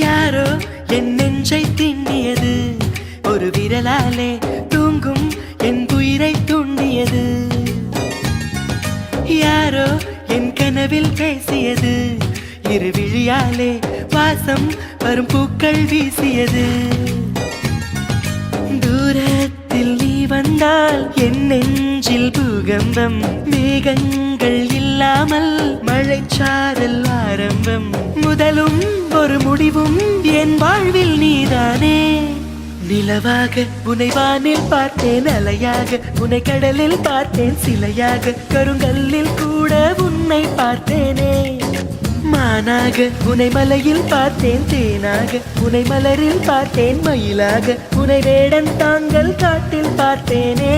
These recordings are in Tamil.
யாரோ என் நெஞ்சை திண்ணியது, ஒரு விரலாலே தூங்கும் என் உயிரை துண்ணியது. யாரோ என் கனவில் பேசியது, இரு விழியாலே வாசம் வரும் பூக்கள் வீசியது. தூரத்தில் நீ வந்தால் என் நெஞ்சில் பூகம்பம், மேகங்கள் இல்லாமல் மழைச்சாரல் ஆரம்பம். முதலும் ஒரு முடிவும் என் வாழ்வில் நீதானே. நிலவாக உனை வானில் பார்த்தேன், அலையாக உனை கடலில் பார்த்தேன், சிலையாக கருங்கல்லில் கூட உன்னை பார்த்தேனே. மானாக உனை மலையில் பார்த்தேன், தேனாக உனை மலரில் பார்த்தேன், மயிலாக உனை வேடன் தாங்கள் காட்டில் பார்த்தேனே.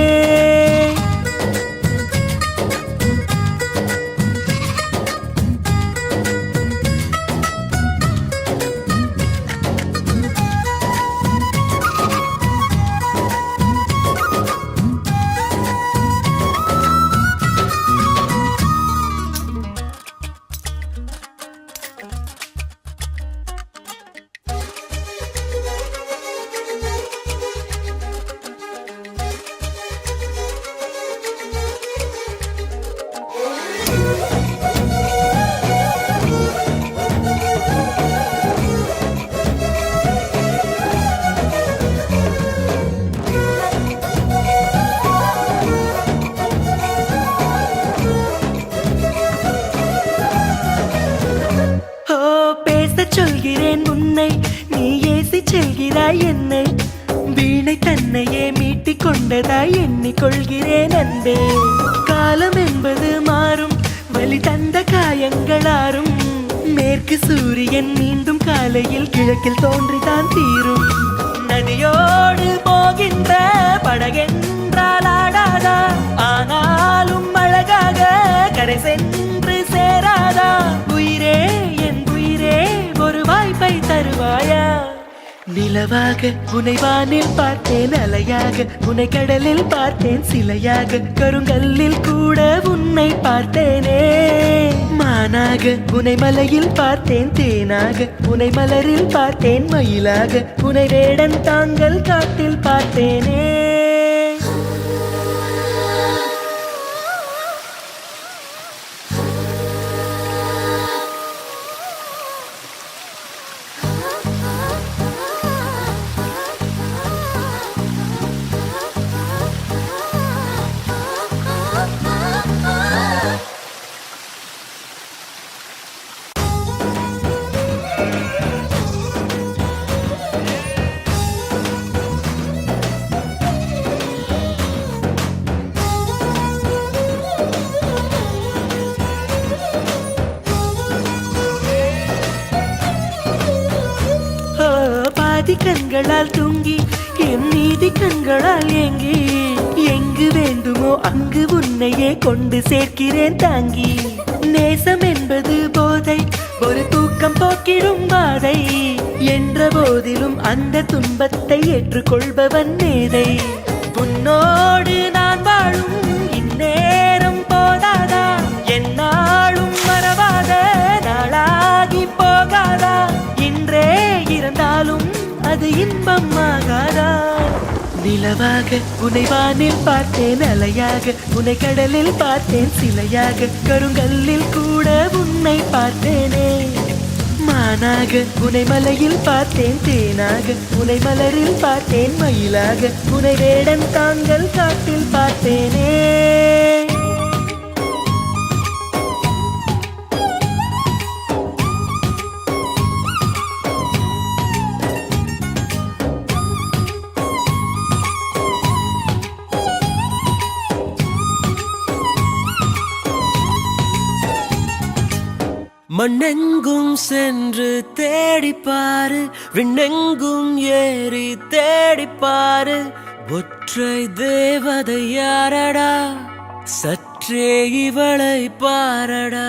சொல்கிறேன் உன்னை, நீ ஏசி செல்கிறாய் என்னை. வீணை தன்னையே மீட்டிக் கொண்டதாய் எண்ணிக்கொள்கிறேன் அன்பே. காலம் என்பது மாறும், வலி தந்த காயங்களாரும். மேற்கு சூரியன் மீண்டும் காலையில் கிழக்கில் தோன்றிதான் தீரும். நதியோடு போகின்ற படகென்றால் ஆடாதா, ஆனாலும் அழகாக கரை சென்று சேராதா. உயிரே என் உயிரே, ஒரு வாய்ப்பை தருவாயா. நிலவாக உனை வானில் பார்த்தேன், அலையாக உனை கடலில் பார்த்தேன், சிலையாக கருங்கல்லில் கூட உன்னை பார்த்தேனே. மானாக உனை மலையில் பார்த்தேன், தேனாக உனை மலரில் பார்த்தேன், மயிலாக உனை வேடன் தாங்கள் காட்டில் பார்த்தேனே. பாதி கண்களால் தூங்கி என் நீதி கண்களால் ஏங்கி, எங்கு வேண்டுமோ அங்கு உன்னையே கொண்டு சேர்க்கிறேன் தாங்கி. நேசம் என்பது போதை, ஒரு தூக்கம் போக்கிடும் பாதை. என்ற போதிலும் அந்த துன்பத்தை ஏற்றுக்கொள்பவன் மேதை. உன்னோடு நான் வாழும் இந்நேரம் போதாதா, என்னாலும் மறவாத நாளாகி போகாதா. இன்றே இருந்தாலும் அது இன்பம் ஆகாதா. நிலவாக உனை வானில் பார்த்தேன், அலையாக உனை கடலில் பார்த்தேன், சிலையாக கருங்கல்லில் கூட உன்னை பார்த்தேனே. மானாக உனை மலையில் பார்த்தேன், தேனாக உனை மலரில் பார்த்தேன், மயிலாக உனை வேடன் தாங்கள் காட்டில் பார்த்தேனே. மண்ணெங்கும் சென்று தேடிப்பாரு, விண்ணெங்கும் ஏறி தேடிப்பாரு. ஒற்றை தேவதை யாரடா, சற்றே இவளை பாரடா.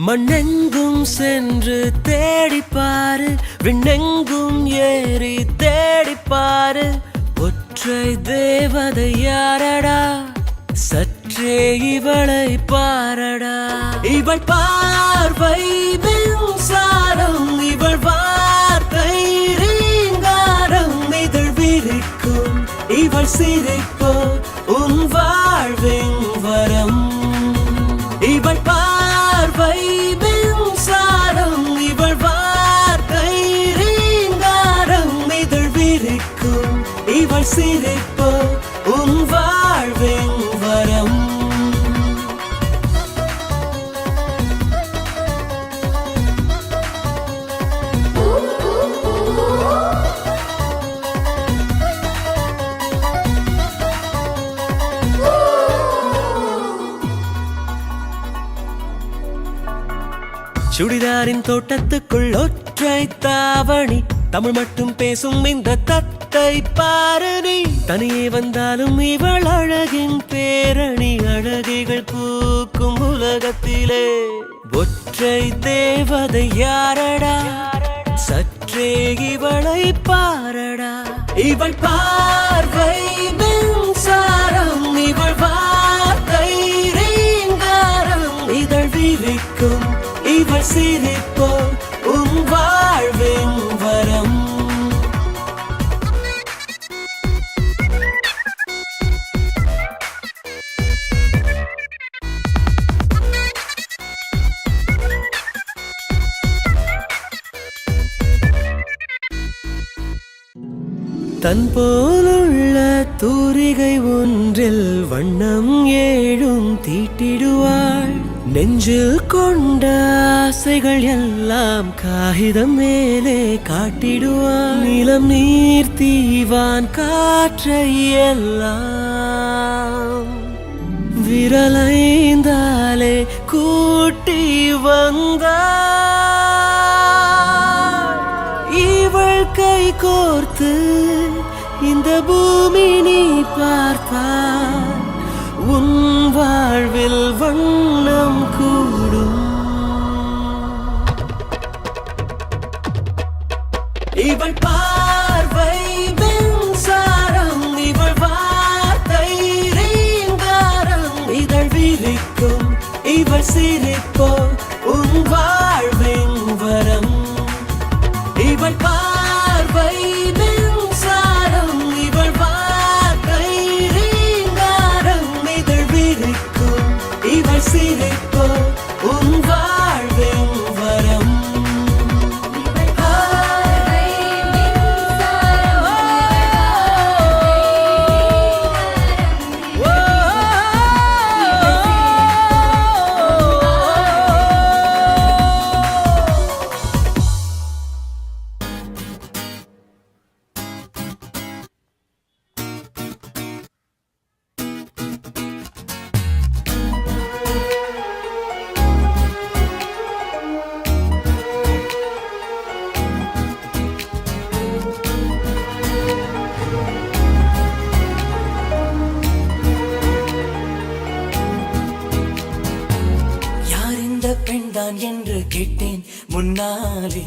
மண்ணெங்கும் சென்று தேடிப்பாரு, விண்ணெங்கும் ஏறி தேடிப்பாரு. ஒற்றை தேவதை யாரடா, சற்றே இவளை பாரடா. இவள் பார்வை மின்சாரம், இவள் வார்த்தை ரீங்காரம். இதழ் விரிக்கும் இவள் சிரிப்போ உன் வாழ்வின் வரம். இவள் பார்வை மின்சாரம், இவள் வார்த்தை ரீங்காரம். இதழ் விரிக்கும் இவள் சிரிப்போ உன் வாழ்வின் வரம். சுடிதாரின் தோட்டத்துக்குள் ஒற்றை தாவணி, தமிழ் மட்டும் பேசும் இந்த தத்தை பாரணி. தனியே வந்தாலும் இவள் அழகின் பேரணி, அழகிகள் பூக்கும் உலகத்திலே. ஒற்றை தேவதை யாரடா, சற்றே இவளை பாரடா. இவள் பார்வை மின்சாரம், இவள் வார்த்தை ரீங்காரம். இதழ் விரிக்கும் இவள் சிரிப்போ உன் வாழ்வின் வரம். தன் போலுள்ள தூரிகை ஒன்றில் வண்ணம் ஏழும் தீட்டிடுவாள். நெஞ்சில் கொண்ட ஆசைகள் எல்லாம் காகிதம் மேலே காட்டிடுவாள். நிலம் நீர் தீவான் காற்றை எல்லாம் விரலைந்தாலே கூட்டி வந்தாள். இவள் கை கோர்த்து இந்த பூமி நீ பார்த்தால் உன் வாழ்வில் வண்ணம் கூடும். இவள் பார்வை மின்சாரம், இவள் வார்த்தை ரீங்காரம். இதழ் விரிக்கும் இவள் சிரிப்போ உன் வாழ்வின் வரம். இவள் பார்வை மின்சாரம், இவள் வார்த்தை ரீங்காரம். இதழ் விரிக்கும் இவள் சிரிப்போ உன் வாழ்வின் வரம். பெண்தான் என்று கேட்டேன் முன்னாலே,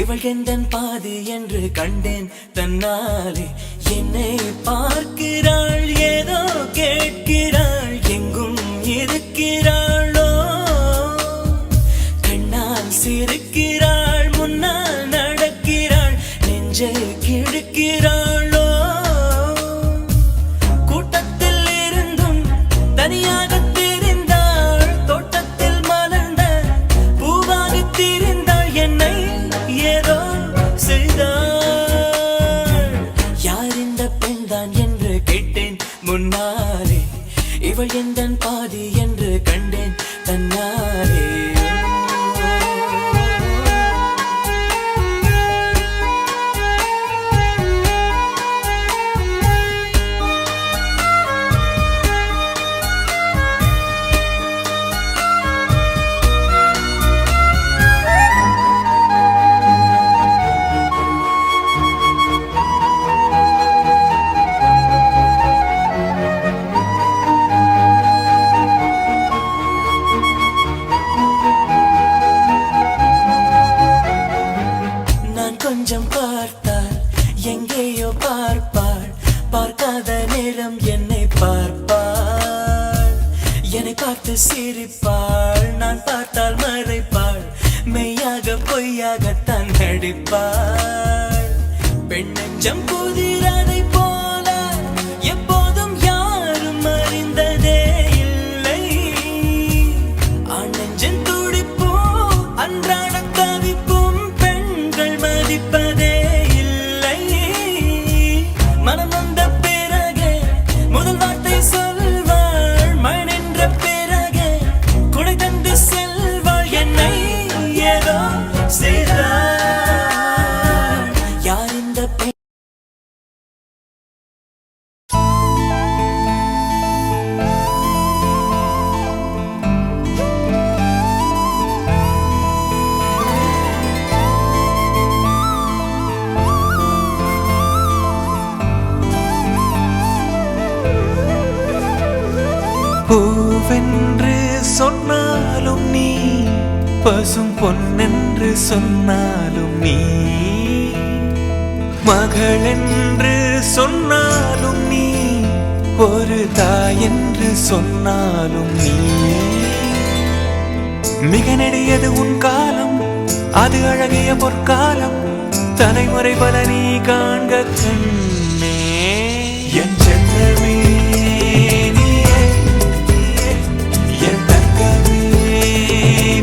இவள் எந்தன் பாதி என்று கண்டேன் தன்னாலே. என்னை பார்க்கிறாள், ஏதோ கேட்கிறாள், எங்கும் இருக்கிறாளோ. கண்ணால் சிரிக்கிறாள், முன்னால் நடக்கிறாள், நெஞ்சை கிழக்கிறாளோ. கூட்டத்தில் இருந்தும் தனியாக முன்னாலே. இவள் எந்தன் பாதி என்று கண்டேன் தன்னாலே. மெய்யாக பொய்யாகத்தான் நடிப்பாள். பெண் நெஞ்சம் புதிரதை போல எப்போதும் யாரும் அறிந்ததே இல்லை. ஆண் நெஞ்சம் துடிப்பும் அன்றாட தவிப்பும் பெண்கள் மதிப்பதே இல்லை. மனம் வந்த பிறகு முதல் வார்த்தை சொல்வாள், மண் என்ற பிறகு குடை தந்து செல்வாள். என்னை ஏதோ செய்தாள். யார் இந்த பெண்? பூவென்று சொன்னாலும் நீ, பசும் பொன்னென்று சொன்னாலும் நீ, மகள் என்று சொன்னாலும் நீ, ஒரு தாயென்று சொன்னாலும் நீ. மிக நெடியது உன் காலம், அது அழகிய பொற்காலம், தலைமுறை பல நீ காண்க கண்ணே. என் செல்லமே நீயே, என் தங்கமே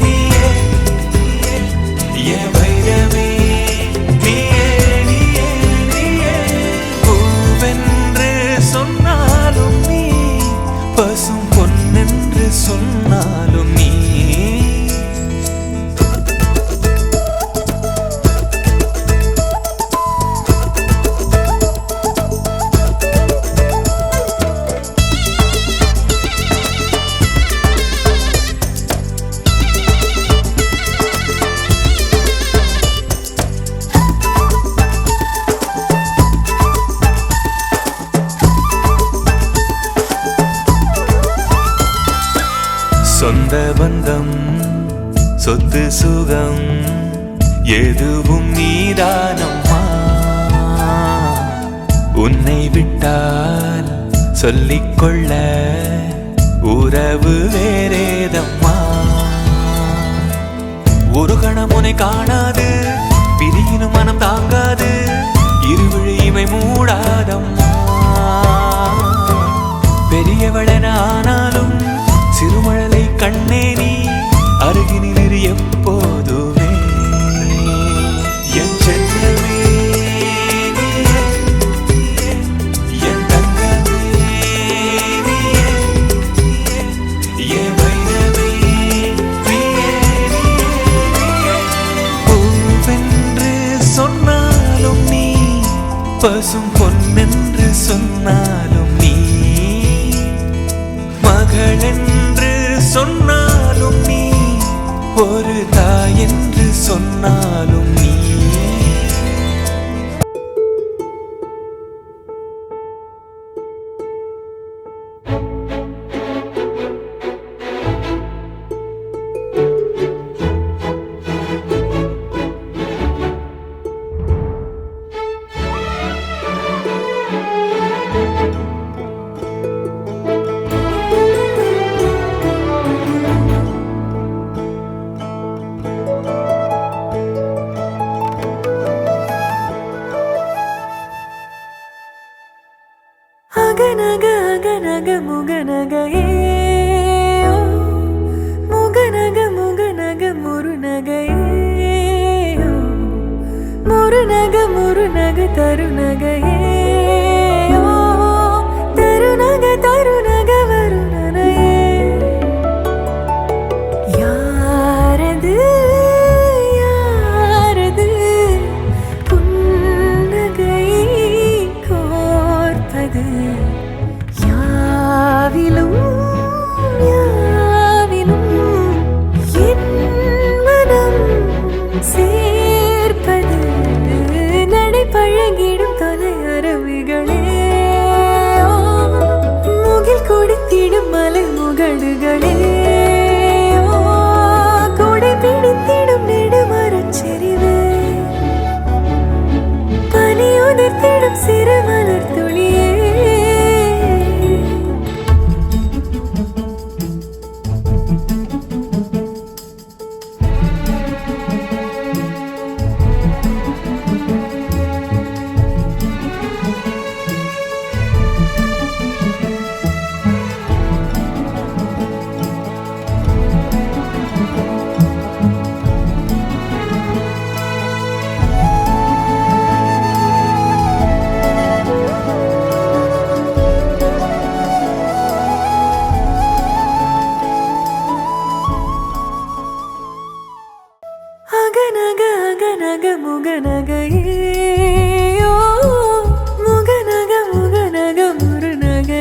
நீயே, என் வைரமே நீயே, நீயே, நீயே. பூவென்று சொன்னாலும் நீ, பசும் பொன்னென்று சொன்னாலும் நீ. சொந்த பந்தம் சொத்து சுகம் எதுவும் நீதானம்மா. உன்னை விட்டால் சொல்லிக்கொள்ள உறவு வேறேதம்மா. ஒரு கணம் உன்னை காணாது பிரியினும் மனம் தாங்காது, இருவிழி இமை மூடாதம்மா. பெரியவளென ஆனாலும் சிறுமழலை கண்ணே நீ, அருகினில் எப்போதுமே. என் செல்லமே நீயே, என் தங்கமே நீயே, என் வைரமே நீயே, நீயே. பூவென்று சொன்னாலும் நீ, பசும் பொன்னென்று சொன்னாலும் நீ, மகள் என்று சொன்னாலும் நீ, ஒரு தாயென்று சொன்னாலும் நீ. அகநக அகநக முகநகையே, முகநக முகநக முருநகையே, முருநக முருநக தருநகையே, தருநக தருநக வருணனையே. யாரது யாரது புன்னகை கோர்ப்பது, யாவிலும் யாவிலும் என் மனம் சேர்ப்பது, நடை பழகிடும் தொலை முகநக அகநக முகநகையோ முகநக முகநக முருநகையோ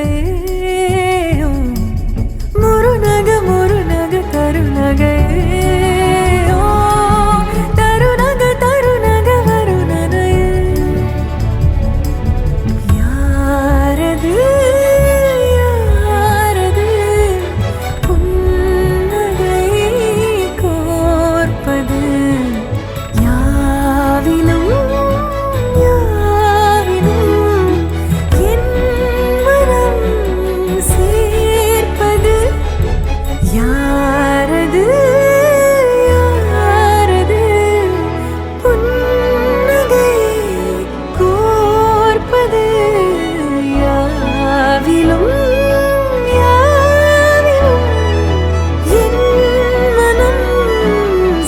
முருநக முருநக தருநகையோ தருநக தருநக வருணனையே யாரது யாரது புன்னகை கோர்ப்பது யாவிலும் யாவிலும் என் மனம் சேர்ப்பது யாரது யாரது புன்னகை கோர்ப்பது யாவிலும் யாவிலும் என் மனம்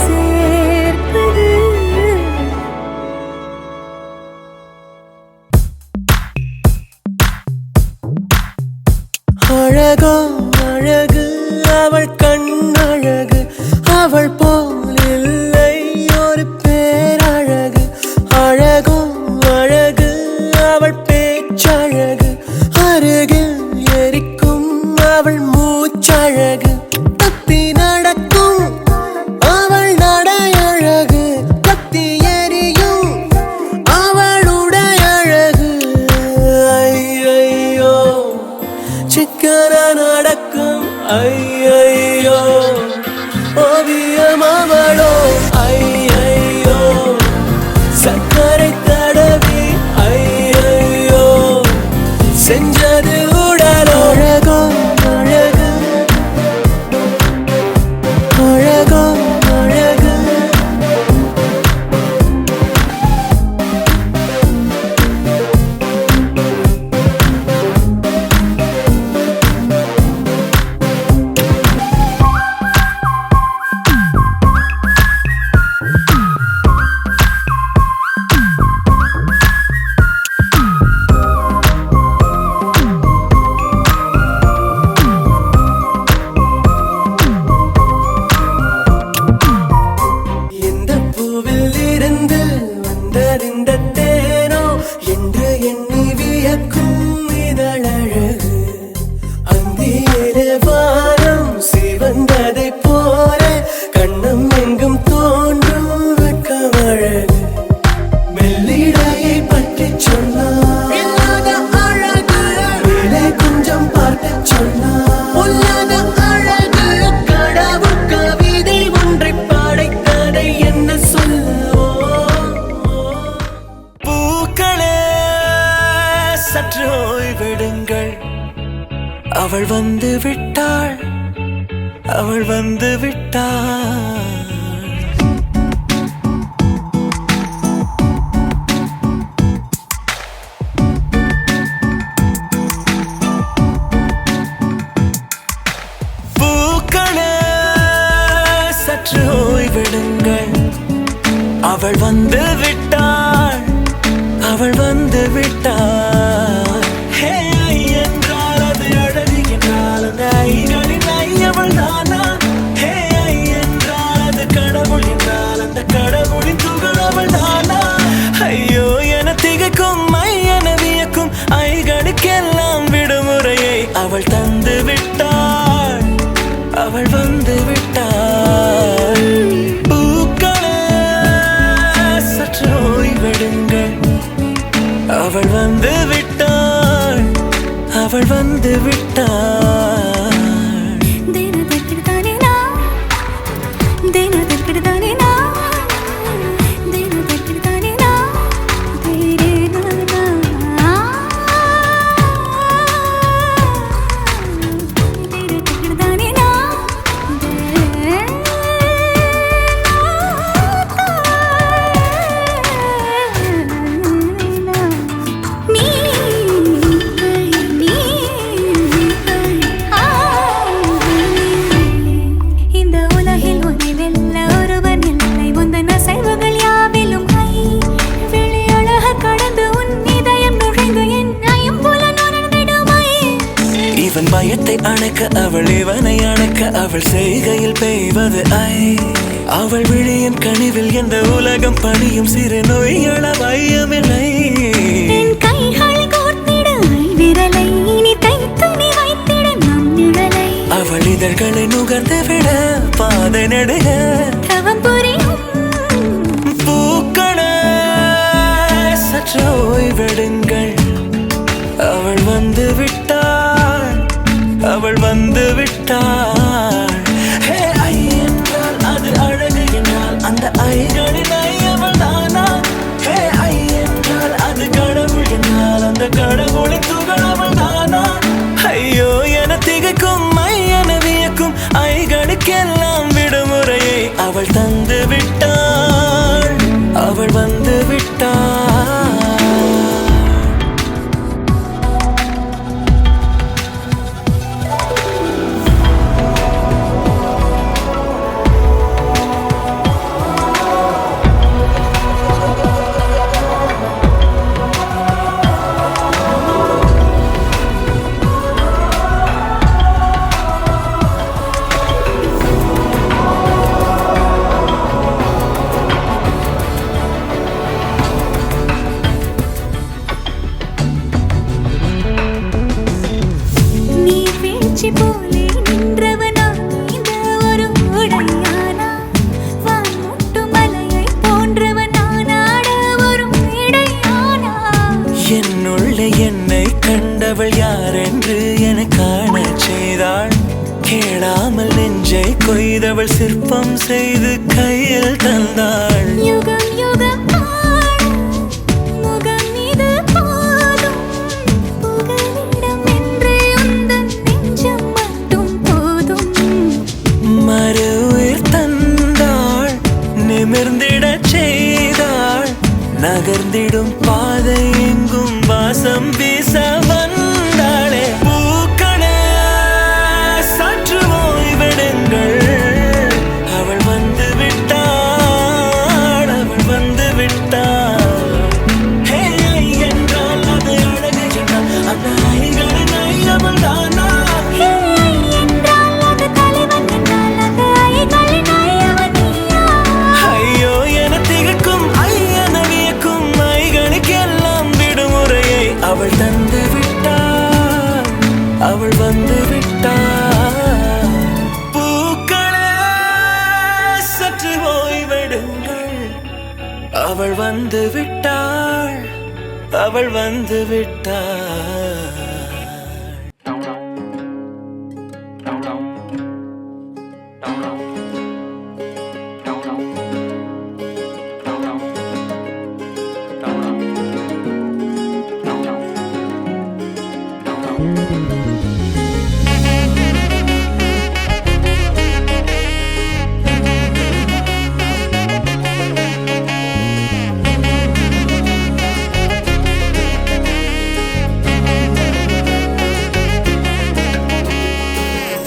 சேர்ப்பது அழகோ அழகு அவள் கண்ணழகு அவள் போல் இல்லை ஒரு பேரழகு அழகோ அழகு அவள் பேச்சழகு அருகில் எரிக்கும் அவள் மூச்சழகு தப்பி நடக்கும் அவள் நடையழகு கத்தி எரியும் அவளுடைய அழகு ஐயையோ சிக்கன நடக்கும் ஐயையோ ஓவியம் அவளோ ஐயையோ சக்கரை தடவி ஐயையோ செஞ்சது உடலோ அழகோ அழகு அழகோ அழகு எந்த பூவில் இருந்து வந்ததிந்த தேனோ என்று எண்ணி வியக்கும் இதழழகு அந்தியிலே வானம் சிவந்ததை போல கண்ணம் எங்கும் தோன்றும் வெட்கமழகு மெல்லிடையை பற்றி சொன்னார் இல்லாத அழகு மேலே கொஞ்சம் பார்த்து சொன்னார் பொல்லாத அழகு கடவுள் கவிதை ஒன்றை படைத்ததை என்ன சொல்லுவோம் பூக்களே சற்று ஓய்வெடுங்கள் அவள் வந்து விட்டாள் அவள் வந்து விட்டாள் பூக்களே சற்று ஓய்வெடுங்கள் அவள் வந்து விட்டாள் அவள் வந்து விட்டாள் ஹே ஐ என்றால் அது அழகு என்றால் அந்த ஐகளின் ஐ அவள் தானா ஹே ஐ என்றால் அது கடவுள் என்றால் அந்த கடவுளின் துகள் அவள் தானா ஐயோ என திகைக்கும் ஐ என வியக்கும் ஐகளுக்கெல்லாம் விடுமுறையை அவள் தந்து விட்டாள் அவள் வந்து விட்டாள் பூக்களே சற்று ஓய்வெடுங்கள் அவள் வந்து விட்டாள் அவள் வந்து விட்டாள் தேனதற்கிடுதானே நான் தேனதற்கிடுதானே நான் தேனதற்கிடுதானே நான் தேரேனா தேனதற்கிடுதானே இந்த உலகில் உன்னை வெல்ல ஒருவர் இல்லை முந்தன செயல்கள் யாவிலும் கை வெளி அழக கடந்து உன் இதயம் நுழைந்து என்னையும் போல நுழைந்திடுமை இவன் பயத்தை அணைக்க அவள் இவனை அணைக்க அவள் செய்கையில் பெய்வது ஐ. அவள் விழியின் கனிவில் எந்த உலகம் பணியும் சிறு நோய்கள வையமில்லை. என் கைகள் கோர்த்திட விரலை இனி தைத்து நீ வைத்திட நம் நிழலை. அவள் இதழ்களை நுகர்ந்து விட பாதை நடுக தவம் புரியும் பூக்களே சற்று ஓய்வெடுங்கள். அவள் வந்து விட்டாள், அவள் வந்து விட்டாள். ஹே ஐ என்றால் அது அழகு என்றால் அந்த ஐகளின் ஐ அவள் தானா? ஹே ஐ என்றால் அது கடவுள் என்றால் அந்த கடவுளின் துகள் அவள் தானா? ஐயோ என திகைக்கும் ஐ என வியக்கும் ஐகளுக்கெல்லாம் விடுமுறையை அவள் தந்து விட்டாள், அவள் வந்து விட்டாள். போலே நின்றவனா இந்த ஒரு உடையானா? வான்முட்டு மலையை போன்றவனானாட ஒரு இடையானா? என்னுள்ளே என்னை கண்டவள் யார் என்று என காண செய்தாள். கேளாமல் நெஞ்சை கொய்தவள் சிற்பம் செய்து கையில் தந்தாள். யுகம் யுகம் முகம் இது போதும் புகலிடம் என்று உந்தன் நெஞ்சம் மட்டும் போதும். மறு உயிர் தந்தாள், நிமிர்ந்திடச் செய்தாள். நகர்ந்திடும் பாதை எங்கும் வாசம் வீச வந்தாளே. பூக்களே சற்று ஓய்வெடுங்கள். அவள் வந்து விட்டாள், அவள் வந்து விட்டாள். ஹே ஐ என்றால் அது அழகு என்றால் அந்த ஐகளின் ஐ அவள் தானா? ஹே ஐ என்றால் அது தலைவன் என்றால் அந்த ஐகளின் ஐ அவன் நீயா? ஐயோ என திகைக்கும் ஐ என வியக்கும் ஐகளுக்கெல்லாம் விடுமுறையை அவள் தந்து விட்டாள், அவள் வந்து விட்டாள். பூக்களே சற்று ஓய்வெடுங்கள். அவள் வந்து விட்டாள், அவள் வந்து விட்டாள்.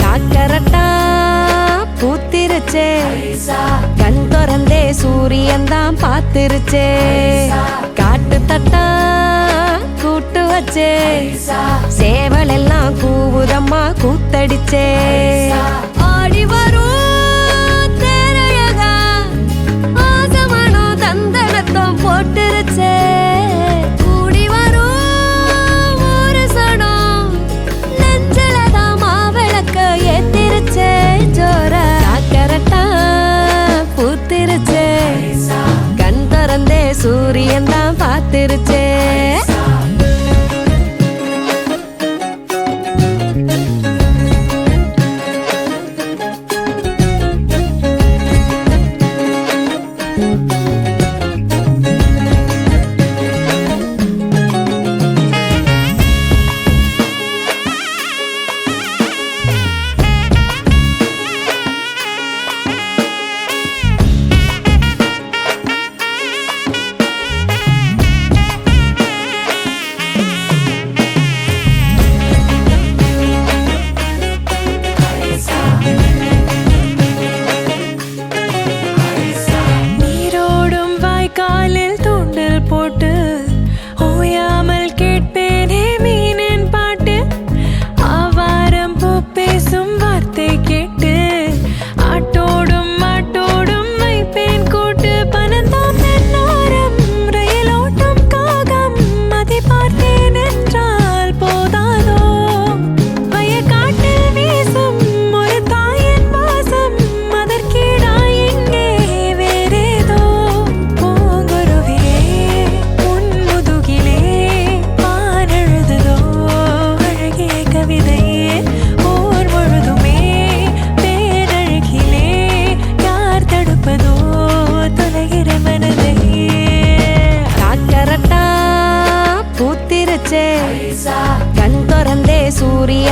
காக்கரட்டா பூத்திருச்சே, கண் திறந்தே சூரியன் தான் பார்த்திருச்சே. காட்டு தட்டா கூட்டு வச்சே, சேவல் எல்லாம் கூவுதம்மா கூத்தடிச்சே. ஆடி வரும் தேரையகா ஆசமனம் தந்தனத்தம் போட்டுருச்சே. கூடி வரும் ஒரு சனம் நெஞ்சலதான் மாவிளக்க ஏத்திருச்சே. ஜோர காக்கரட்டா பூத்திருச்சே, கண் திறந்தே சூரியன் தான் பார்த்திருச்சே.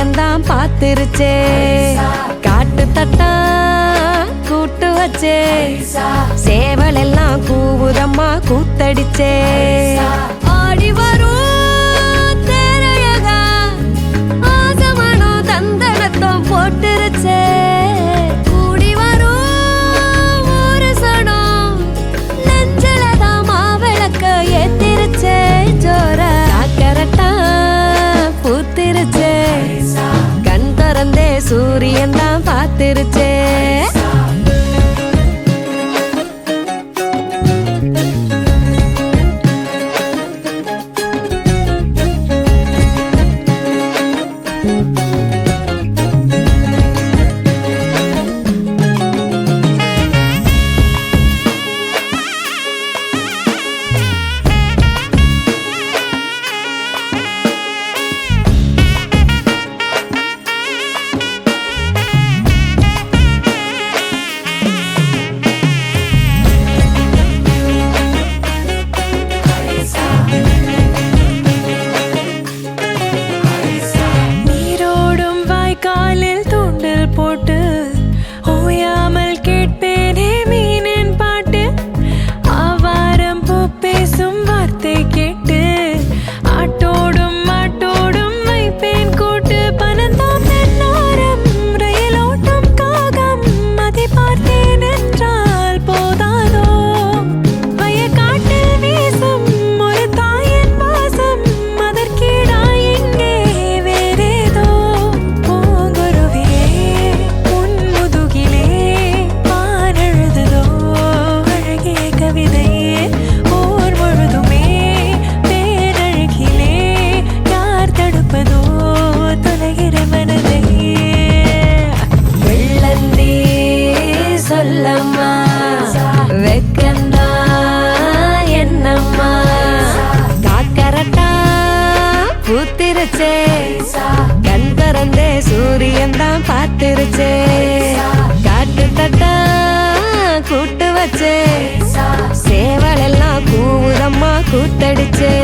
சூரியன்தான் பார்த்துருச்சே காட்டு தட்டா கூட்டு வச்சே சேவல் எல்லாம் கூவுதம்மா கூத்தடிச்சே ஆடி வரும் தேரையகா ஆசமனோ தந்தனத்தம் போட்டுருச்சே கூடி வரும் ஒரு சனம் நெஞ்சலதான் மாவிளக்க ஏத்திருச்சே ஜோர காக்கரட்டா பூத்திருச்சே கண் திறந்தே சூரியன் தான் பார்த்திருச்சே நீரோடும் வாய்க்காலில் தூண்டில் போட்டு ஓயாமல் கேட்பேனே மீனின் பாட்டு ஆவாரம் பூ பேசும் வார்த்தை கேட்டு ஆட்டோடும் மாட்டோடும் வைப்பேன் கூட்டு பனந்தாம் தென்னாரம் ரயிலோட்டம் காகம் அதை பார்த்தேன் என்றால் போதாதோ வயக்காட்டில் வீசும் ஒரு தாயின் வாசம் அதற்கீடாய் இங்கே வேறேதோ பூங்குருவியே உன் முதுகிலே வானெழுதுதோ அழகிய கவிதையே ஓர் முழுதுமே பேரழகிலே யார் தடுப்பதோ தொலைகிற மனதையே வெள்ளந்தி சொல்லம்மா வெக்கந்தா என்னம்மா காக்கரட்டா பூத்திருச்சே கண் திறந்தே சூரியன் தான் பார்த்திருச்சே காட்டு தட்டா கூட்டு வச்சே சேவல் எல்லாம் கூவுதம்மா கூத்தடிச்சே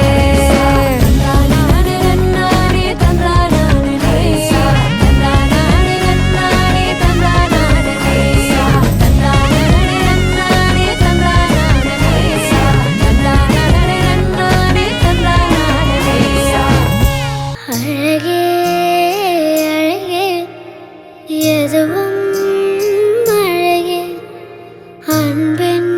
அழகே அழகே எதுவும் அழகே அன்பின்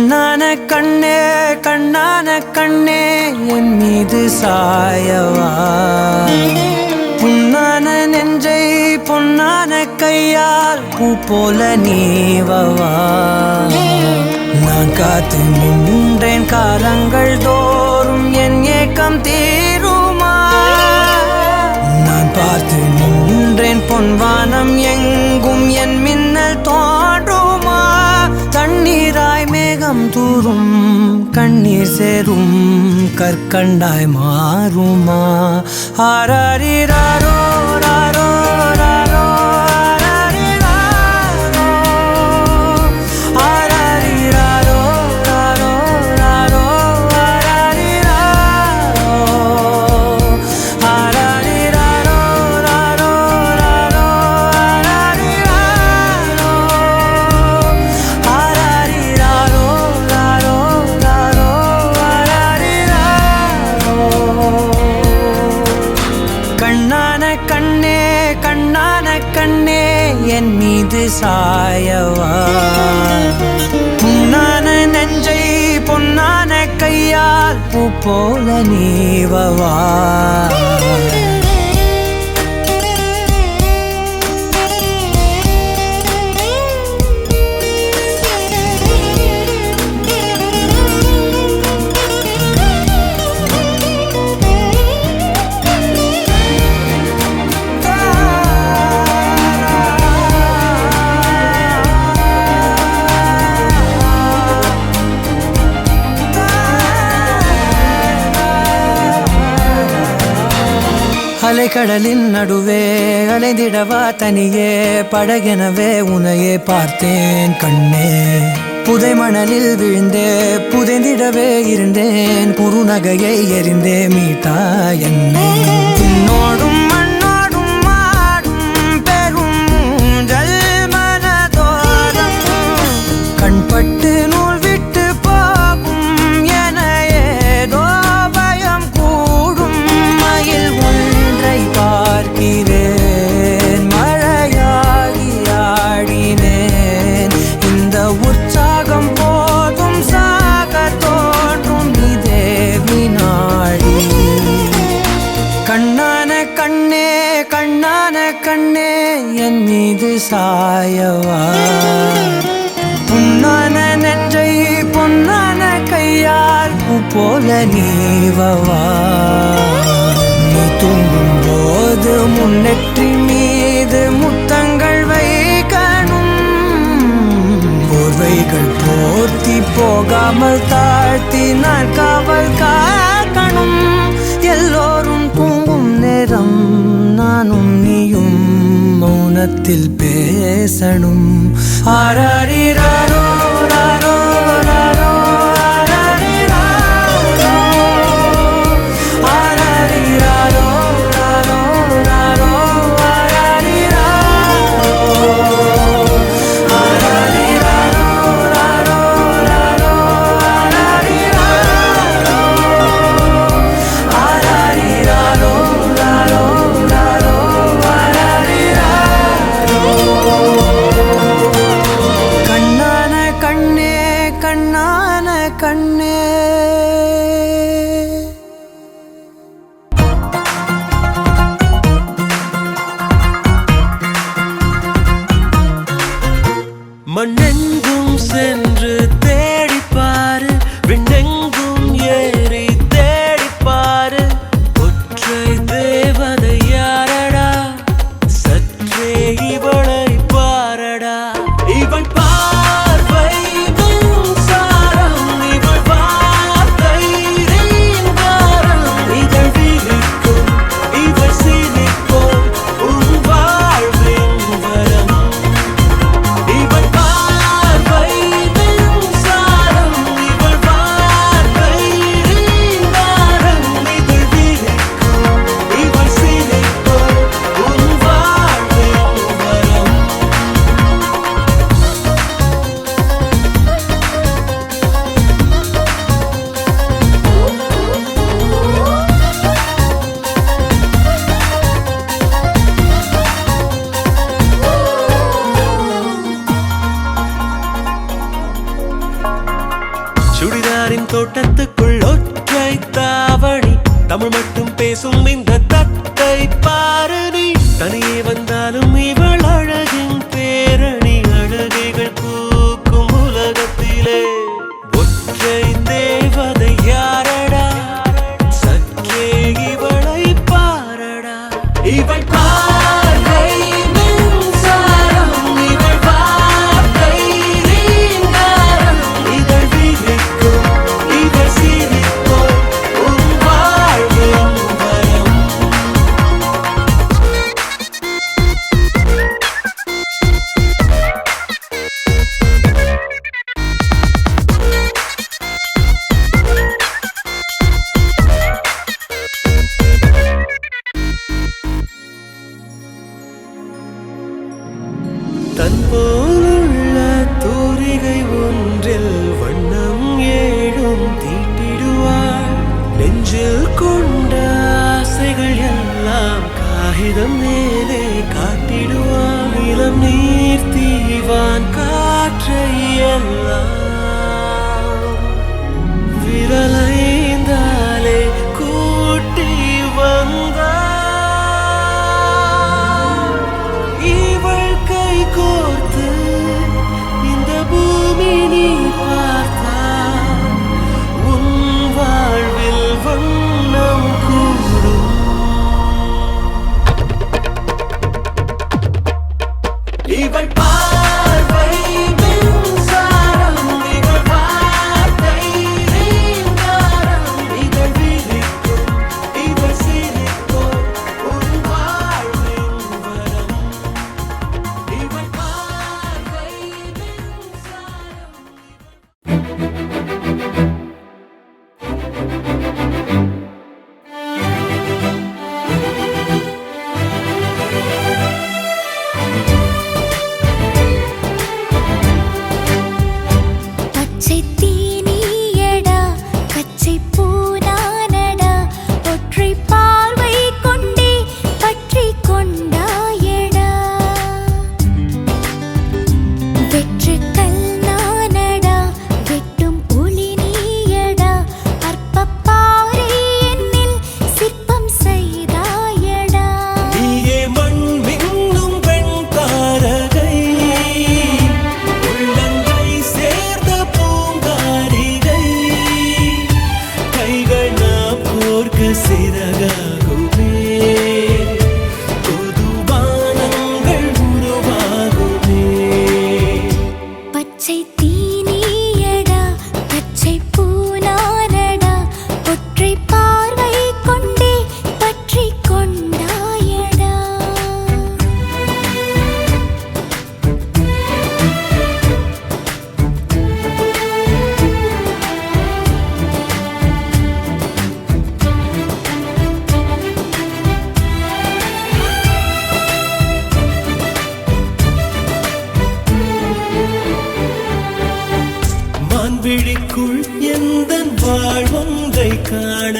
கண்ணான கண்ணே கண்ணான கண்ணே என் மீது சாயவா புண்ணான நெஞ்சை பொன்னான கையால் பூ போல நீவவா நான் காத்து நின்றேன் காலங்கள் தோறும் என் ஏக்கம் தீருமா நான் பார்த்து நின்றேன் பொன்வானம் எங்கும் என் மின்னல் தோன்றுமா தண்ணீராய் மேகம் தூரும் கண்ணீர் சேரும் கற்கண்டாய் மாறுமா ஆராரிராரோ ராரோ ராரோ ஆராரிராரோ ராரோ ராரோ ஆராரிராரோ ராரோ ராரோ ஆராரிராரோ ராரோ ராரோ கண்ணான கண்ணே கண்ணான கண்ணே என் மீது சாயவா புண்ணான நெஞ்சை பொன்னான கையால் பூ போல நீவவா அலைக்கடலின் நடுவே அலைந்திடவா தனியே படகெனவே உனையே பார்த்தேன் கண்ணே புதை மணலில் விழுந்தே புதைந்திடவே இருந்தேன் குறுநகையை எறிந்தே மீட்டா என்னை உன்னோடும் மண்ணோடும் மாடும் பெரும் ஊஞ்சல் மனதோரம் கண்பட்டு நூல் விட்டு போகும் என ஏதோ பயம் கூடும் மயில் ஒன்றை பார்க்கிறேன் மழையாகி ஆடினேன் இந்த உற்சாகம் போதும் சாக தோன்றும் இதே வினாடி கண்ணான கண்ணே கண்ணான கண்ணே என் மீது சாயவா புண்ணான நெஞ்சை பொன்னான கையால் பூ போல நீவவா நீ தூங்கும் போது முன்னெற்றி மீது முத்தங்கள் வைக்கணும் போர்வைகள் போர்த்தி போகாமல் தாழ்த்தி நான் காவல் காக்கணும் எல்லோரும் தூங்கும் நேரம் நானும் நீயும் மௌனத்தில் பேசணும் ஆராரிராரோ ராரோ ராரோ ஆராரிராரோ ராரோ ராரோ ஆராரிராரோ ராரோ ராரோ ஆராரிராரோ ராரோ ராரோ கண்ணான கண்ணே கண்ணான கண்ணே மண்ணெங்கும் சென்று தேடிப்பாரு விண்ணெங்கும் ஏறி தேடிப்பாரு ஒற்றை தேவதை யாரடா சற்றே இவளை பாரடா இவள் பார்வை சாரம் இவள் வார்த்தை மாறின் தோட்டத்துக்குள் ஒற்றை தாவணி தமிழ் மட்டும் பேசும் இந்த தத்தை பாரணி தனியே வந்தாலும் இவள் அழகின் பேரணி அழகைகள் பூக்கும் உலகத்திலே ஒற்றை தேவதை யாரடா சக்கே இவளை பாரடா இவள் பார்வை மின்சாரம் இவள் வார்த்தை ரீங்காரம் இதழ் விழிக்கும் இவள் சிரிப்போ உன் வாழ்வின் வரம் தன் போலுள்ள தூரிகை ஒன்றில் வண்ணம் ஏழும் தீட்டிடுவாள் நெஞ்சில் கொண்ட ஆசைகள் எல்லாம் காகிதம் மேலே காட்டிடுவாள் இளம் நீர் தீவான் காற்றை எல்லாம் விரலைந்தாலே கூட்டி வந்தாள் இவள் கை கோர்த்து இந்த பூமி நீ பார்த்தால் உன் வாழ்வில் வண்ணம் கூடும் இவள் பார்வை மின்சாரம் இவள் வார்த்தை ரீங்காரம் இதழ் விழிக்கும் இவள் சிரிப்போ உன் வாழ்வின் வரம் இவள் பார்வை மின்சாரம் பச்சை தீனியடா பச்சை பூனானடா ஒற்றை பார்வை கொண்டே பற்றி கொண்டாயடா வெற்று கல்லானடா வெட்டும் ஒளி நீயடா அற்பப்பாறை என்னில் சிற்பம் செய்தாயடா நீயே மண் மின்னும் பெண் தாரகை உள்ளங்கை சேர்ந்த பூங்காரிகை கைகள் நாம் கோர்க்க சிறகாகுமே புது வானங்கள் உருவாகுமே பச்சை தீனியடா பச்சை பூனானடா ஒற்றை பார்வை கொண்டே பற்றி கொண்டாயடா மான்விழிக்குள் எந்தன் வாழ்வொன்றை காண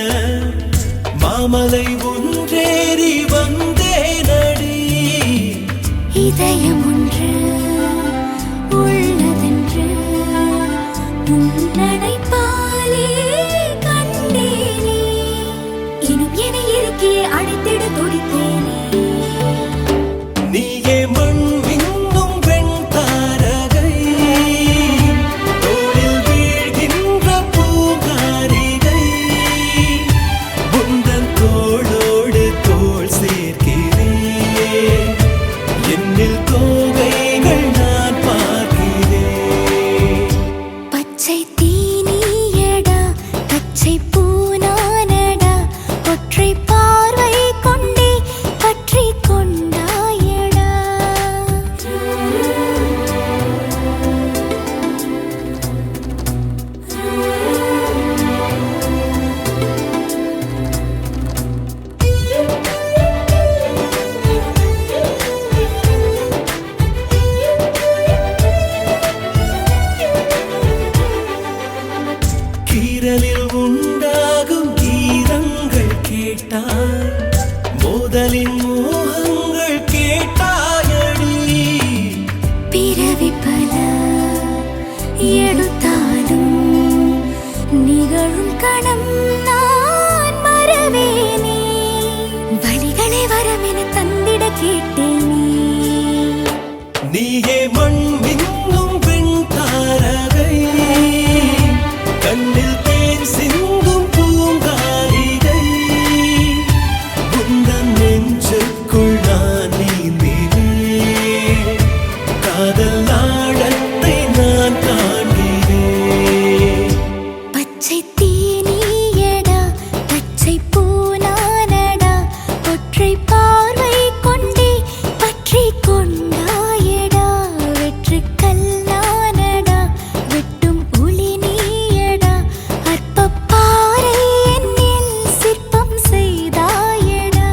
மாமலை ஒன்றேறி வந்தேனடி இதயம் ஒன்று உள்ளதென்று உன்னடைப்பாலே கண்டேனே இனும் என இருக்கியே அழைத்திட துடித்தேனே நீயே மண் மின்னும் பெண் தாரகை தோளில் வீழ்கின்ற பூங்காரிகை உந்தன் தோளோடு தோள் சேர்க்கிறேன் என்னில் தோகைகள் நான் பார்க்கிறேன் பச்சை தீனியடா பச்சை பூனானடா ஒற்றை பார்வை கொண்டே பற்றி கொண்டாயடா கீரலில் உண்டாகும் கீதங்கள் கேட்டாய் மோதலின் மோகங்கள் கேட்டாயடி பிறவி பல எடுத்தாலும் நீ கணம் நான் மறவேனே வழிகளை வரமென தந்திட கேட்டேனே நீயே மண் மின்னும் பெண் தாரகை கண்ணில் தேன் சிந்தும் பூங்காரிகை உந்தன் நெஞ்சுக்குள் நான் நீந்தினேன் காதல் ஆழத்தை நான் காண்கிறேன் பச்சை தீனியடா பச்சை பூனானடா ஒற்றை பார்வை கொண்டே பற்றி கொண்டாயடா வெற்று கல்லானடா வெட்டும் ஒளி நீயடா அற்ப பாறை என்னில் சிற்பம் செய்தாயடா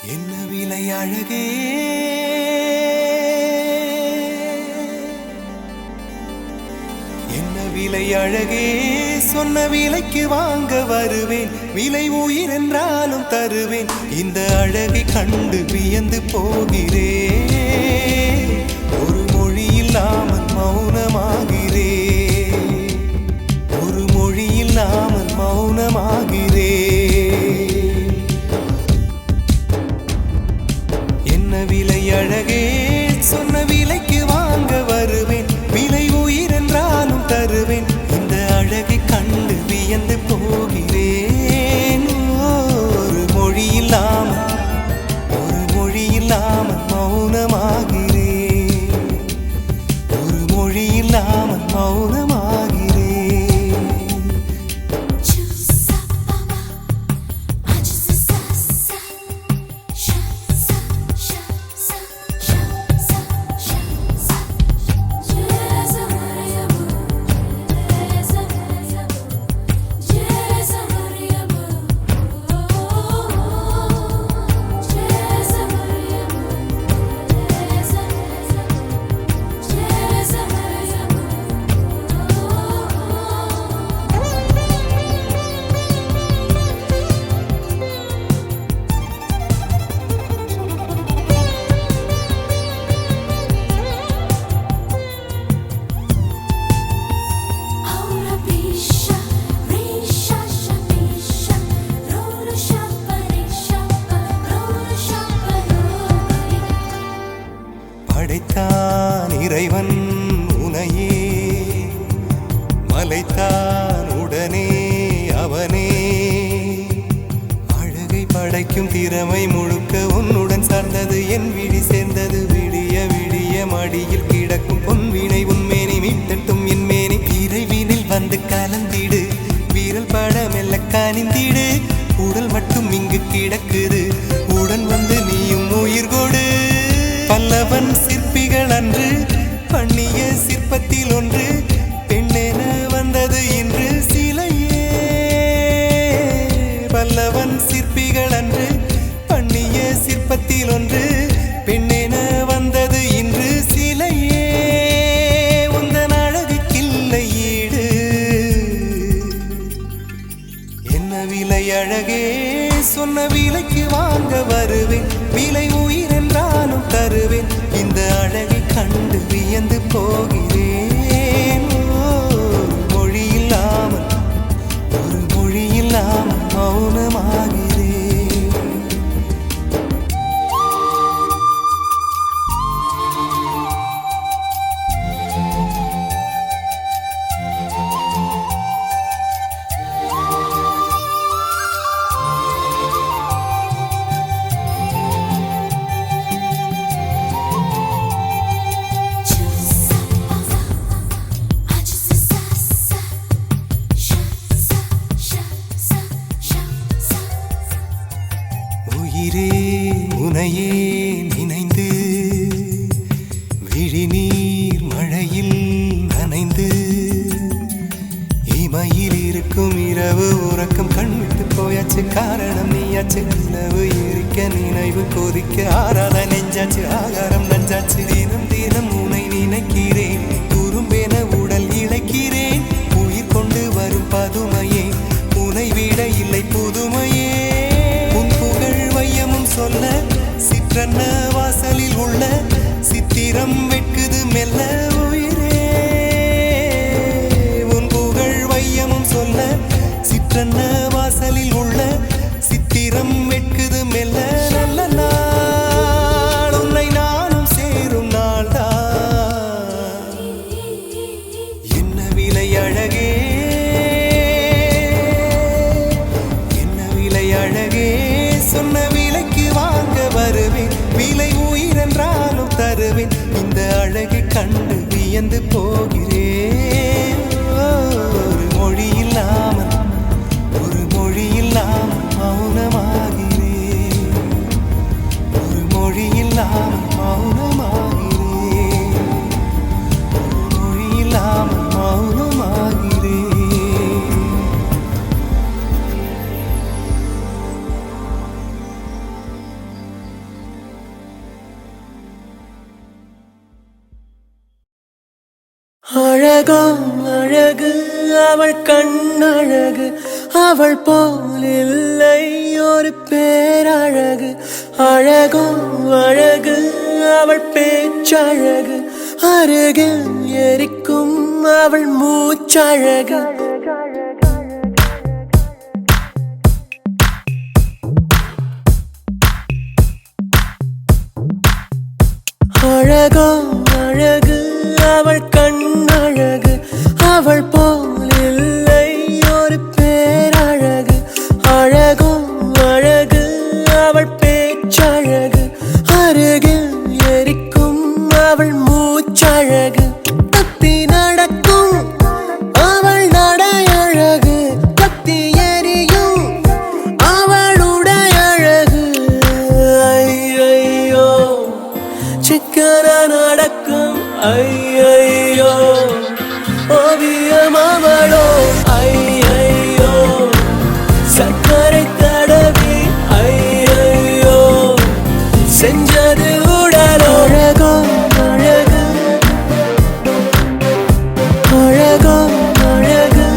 என்ன விலை அழகே என்ன விலை அழகே சொன்ன விலைக்கு வாங்க வருவேன் விலை உயிர் என்றாலும் தருவேன் இந்த அழகை கண்டு வியந்து போகிறேன் ஒரு மொழி இல்லாமல் மௌனமாகிறேன் ஒரு மொழி இல்லாமல் மௌனமாகிறேன் என்ன விலை அழகே சொன்ன விலைக்கு வாங்க வருவேன் விலை உயிர் என்றாலும் தருவேன் இந்த அழகை கண்டு வியந்து போகிறேன் ஒரு மொழி இல்லாமல் மௌனமாகிறேன் ஒரு மொழி இல்லாமல் மௌனமாகிறேன் படைத்தான் இறைவன் உனையே மலைத்தான் உடனே அவனே அழகை படைக்கும் திறமை முழுக்க உன்னுடன் சார்ந்தது என் விழி சேர்ந்தது விடிய விடிய மடியில் கிடக்கும் பொன்வினை உன்மேனி மீட்டட்டும் என் மேனி இறைவினில் வந்து கலந்திடு வீரல் பட மெல்ல காணிந்திடு உடல் மட்டும் இங்கு கிடக்குது உடன் வந்து நீயும் உயிர் கொடு பல்லவன் சிற்பிகள் அன்று பண்ணிய சிற்பத்தில் ஒன்று பெண்ணென வந்தது இன்று சிலையே பல்லவன் சிற்பிகள் அன்று பண்ணிய சிற்பத்தில் ஒன்று பெண்ணென வந்தது இன்று சிலையே உந்தன் அழகுக்கில்லை ஈடு என்ன விலை அழகே சொன்ன விலைக்கு வாங்க வருவேன் விலை உயிர் என்றாலும் தருவேன் இந்த அழகை கண்டு வியந்து போகிறேன் ஒரு மொழி இல்லாமல் மௌனமாகிறேன் நீயாச்சு காரணம் நீயாச்சு நிலவு எரிக்க நினைவு கொதிக்க ஆறாத நெஞ்சாச்சு ஆகாரம் நஞ்சாச்சு தினம் தினம் உனை நினைக்கிறேன் துரும்பென உடல் இழைக்கிறேன் உயிர் கொண்டு வரும் பதுமையே உனை விட இல்லை புதுமையே உன் புகழ் வையமும் சொல்ல சிற்றன்ன வாசலில் உள்ள சித்திரம் வெட்குது மெல்ல உயிரே உன் புகழ் வையமும் சொல்ல சிற்றன்ன வாசலில் உள்ள சித்திரம் வெட்குது மெல்ல நல்ல நாள் உன்னை நானும் சேரும் நாள்தான் என்ன விலை அழகே என்ன விலை அழகே சொன்ன விலைக்கு வாங்க வருவேன் விலை உயிரென்றாலும் தருவேன் இந்த அழகை கண்டு வியந்து போகிறேன் ஒரு மொழி இல்லாமல் மௌனமாகிறேன் ஒரு மொழி இல்லாமல் மௌனமாகிறேன் ஒரு மொழி இல்லாமல் மௌனமாகிறேன் அழகோ அழகு அவள் கண்ணழகு அவள் போல் இல்லை ஒரு பேரழகு அழகோ அழகு அவள் பேச்சழகு அருகில் எரிக்கும் அவள் மூச்சழகு அழகோ அழகு அவள் கண்ணழகு அவள் போல் இல்லை ஒரு பேரழகு அழகோ அழகு அவள் பேச்சழகு அருகில் எரிக்கும் அவள் மூச்சழகு தப்பி நடக்கும் அவள் நடையழகு கத்தி எரியும் அவளுடைய அழகு ஐயோ சிக்கன நடக்கும் ஐயோ ஓவியம் அவளோ ஐயோ சக்கரை தடவி ஐயோ செஞ்சது உடலோ அழகோ அழகு அழகோ அழகு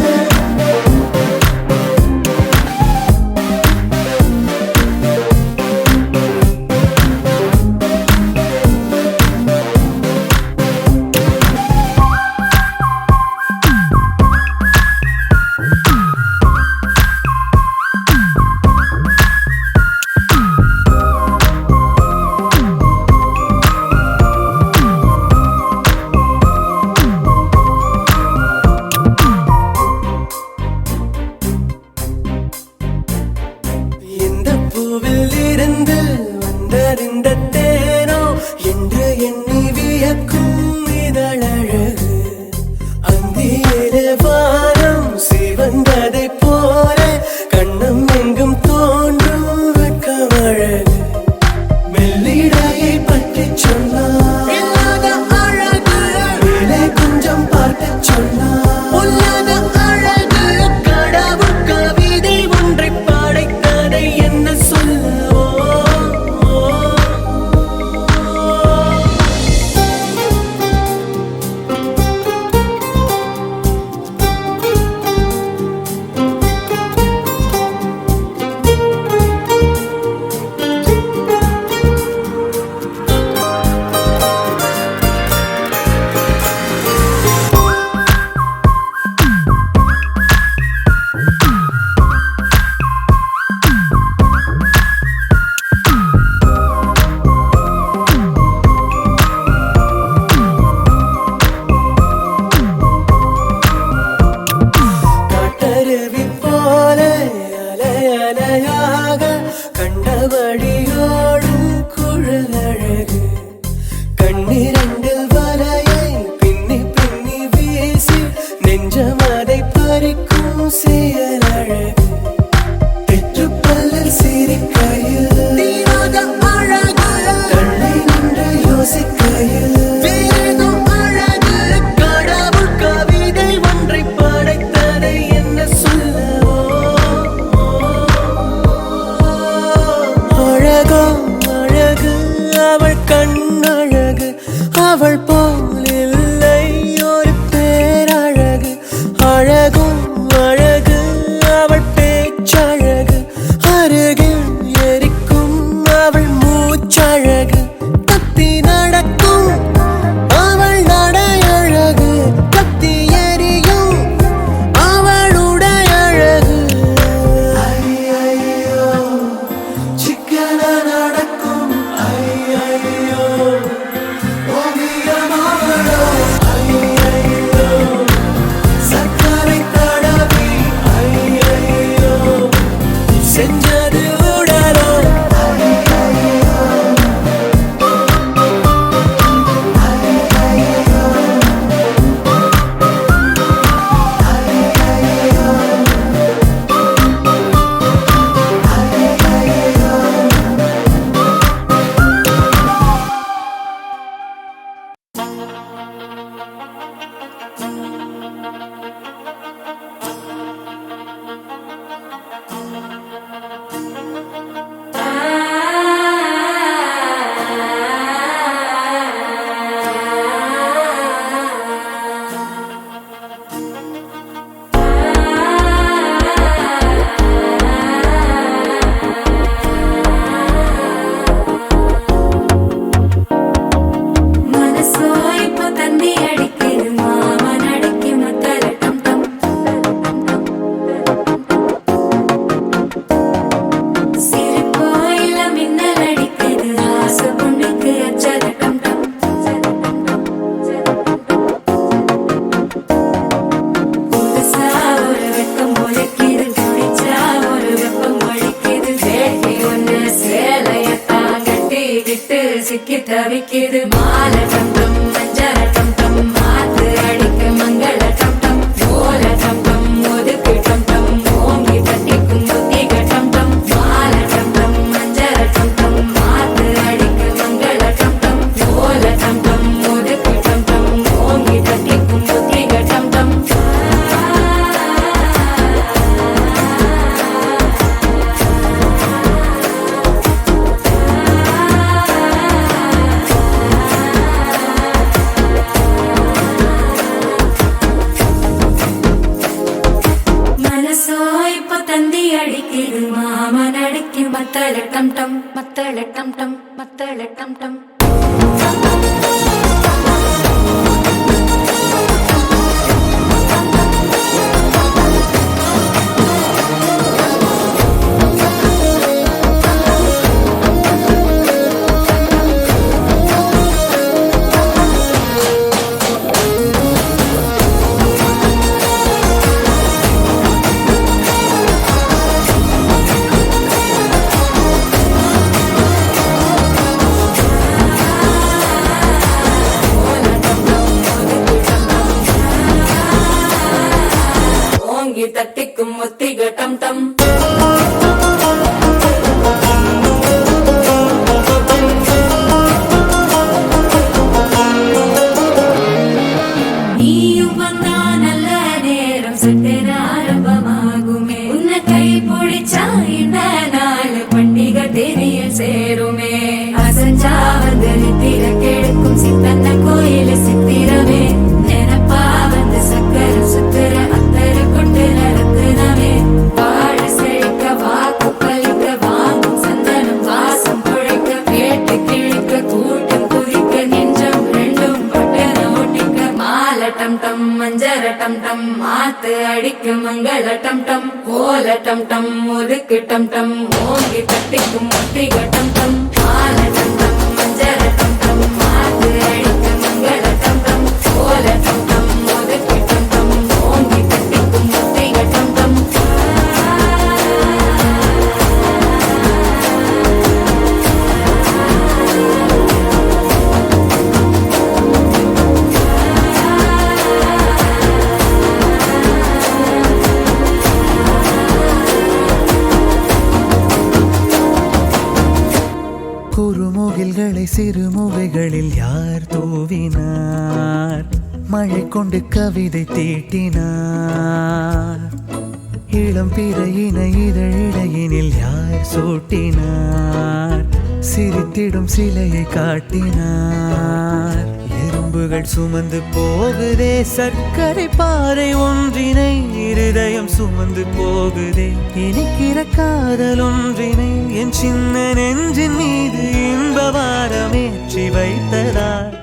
ஓங்கி தட்டிக்கும் முத்திக டம் டம் மனசோ இப்ப தந்தி அடிக்குது மாமன் அடிக்கு மத்தள டம் டம் மத்தள டம் டம் மத்தள டம் டம் ஓங்கி தட்டிக்கும் முத்திக டம் டம் நீயும் வந்தா நல்ல நேரம் சட்டென ஆரம்பமாகுமே உன்னை கை பிடிச்சா இந்த நாள் பண்டிகை தெரிய சேருமே அசஞ்சா வந்து நித்திர கெடுக்கும் சித்தன்ன கோயில சித்திரமே நினப்பா வந்து சக்கர சுத்துற அத்தர கொண்டு நடத்துனவே வாழ செழிக்க வாக்கு பலிக்க வாங்கும் சந்தனம் வாசம் குழைக்க கேட்டு கிழிக்க கூட்டம் குதிக்க நெஞ்சம் ரெண்டும் பட்டன ஒட்டிக்க மால டம் டம் மஞ்சர டம் டம் மாத்து அடிக்க மங்கள டம் டம் கோல டம் டம் ஒதுக்கு டம் டம் ஓங்கி தட்டிக்கும் முத்திக டம் டம் மால டம் டம் மஞ்சர டம் டம் மாத்து அடிக்க மங்கள டம் டம் கோல டம் டம் ஒதுக்கு டம் டம் ஓங்கி தட்டிக்கும் முத்திக டம் டம் குறுமுகில்களை சிறுமுகைகளில் யார் தூவினார் மழை கொண்டு கவிதை தீட்டினார் இளம் பிறையின இதழிடையினில் யார் சூட்டினார் சிரித்திடும் சிலையை காட்டினார் எறும்புகள் சுமந்து போகுதே சர்க்கரை பாறை ஒன்றினை இருதயம் சுமந்து போகுதே இனிக்கிற காதல் ஒன்றினை என் சின்ன நெஞ்சின் மீது இன்ப வாரமேற்றி வைத்ததார்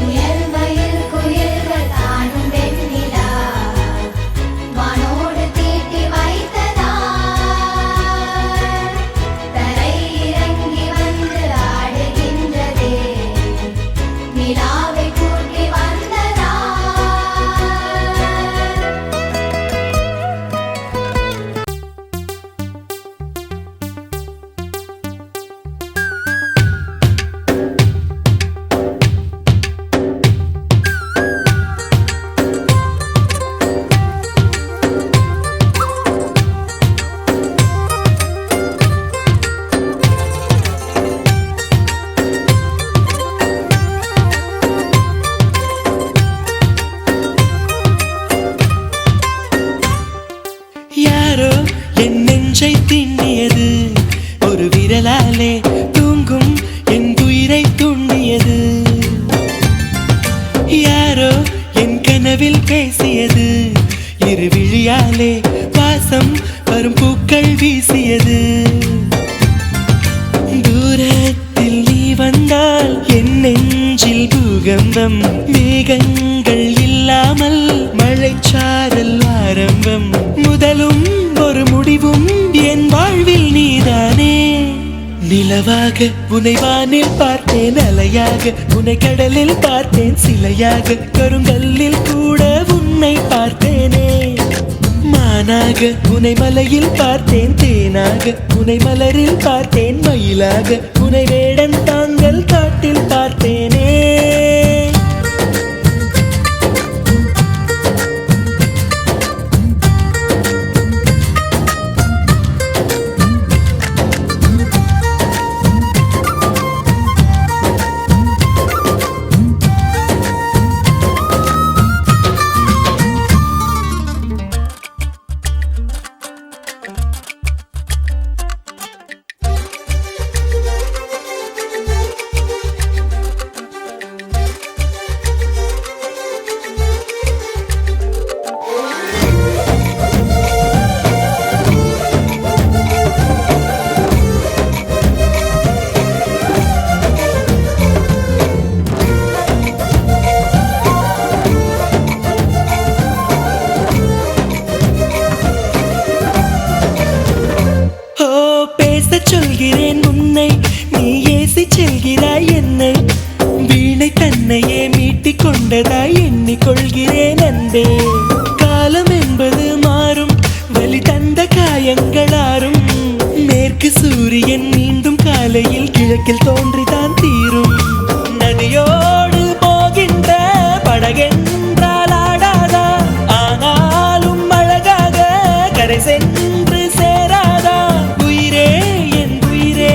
உயர்வையில் குயில்கள் தானும் வெண்ணிலா வானோடு தீட்டி வைத்ததார் தரை இறங்கி வந்து ஆடுகின்றதே நிலாவை கூட்டி வந்ததார் யாரோ என் நெஞ்சை திண்ணியது ஒரு விரலாலே தூங்கும் என் உயிரை தூண்டியது யாரோ என் கனவில் பேசியது இரு விழியாலே வாசம் வரும் பூக்கள் வீசியது தூரத்தில் நீ வந்தால் என் நெஞ்சில் பூகம்பம் மேகங்கள் இல்லாமல் மழைச்சாரல் ஆரம்பம் முதலும் ஒரு முடிவும் என் வாழ்வில் நீதானே நிலவாக உன்னை வானில் பார்த்தேன் அலையாக உன்னை கடலில் பார்த்தேன் சிலையாக கருங்கல்லில் கூட உன்னை பார்த்தேனே மானாக உன்னை மலையில் பார்த்தேன் தேனாக உன்னை மலரில் பார்த்தேன் மயிலாக உன்னை வேடன் தாங்கள் காட்டில் பார்த்தேனே ஒன்றாய் எண்ணிக்கொள்கிறேன் அன்பே. காலம் என்பது மாறும், வலி தந்த காயங்களாரும். மேற்கு சூரியன் மீண்டும் காலையில் கிழக்கில் தோன்றிதான் தீரும். நதியோடு போகின்ற படகென்றால் ஆடாதா, ஆனாலும் அழகாக கரை சென்று சேராதா. உயிரே என் உயிரே